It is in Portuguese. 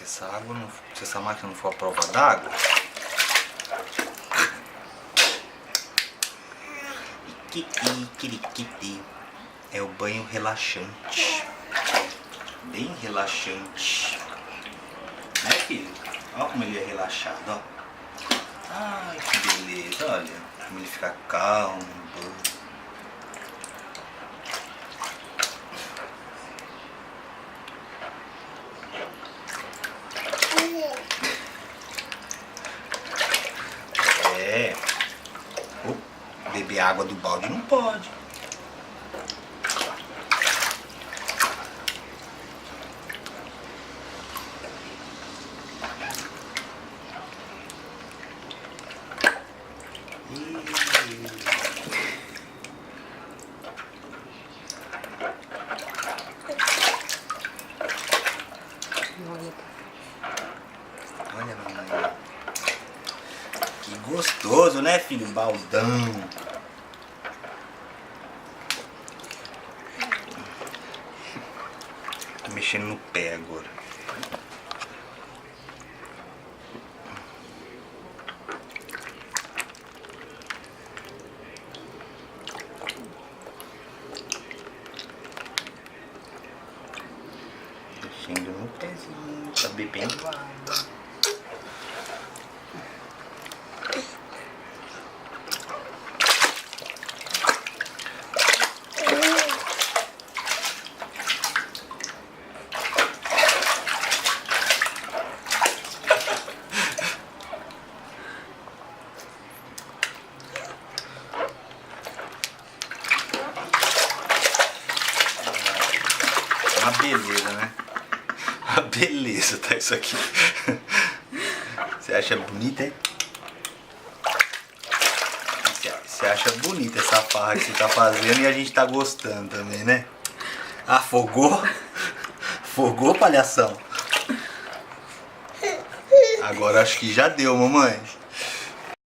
Se essa máquina não for a prova d'água, é o banho relaxante, bem relaxante, né, filho? Olha como ele é relaxado, ó. Ai, que beleza, olha como ele fica calmo no banho. Beber água do balde não pode. Olha, mamãe. Que gostoso, né, filho? Baldão. Tô mexendo no pé agora. Mexendo no pezinho, tá bebendo água. Uma beleza, né? Uma beleza tá isso aqui. Você acha bonita, hein? Você acha bonita essa farra que você tá fazendo e a gente tá gostando também, né? Afogou? Afogou, palhação? Agora acho que já deu, mamãe.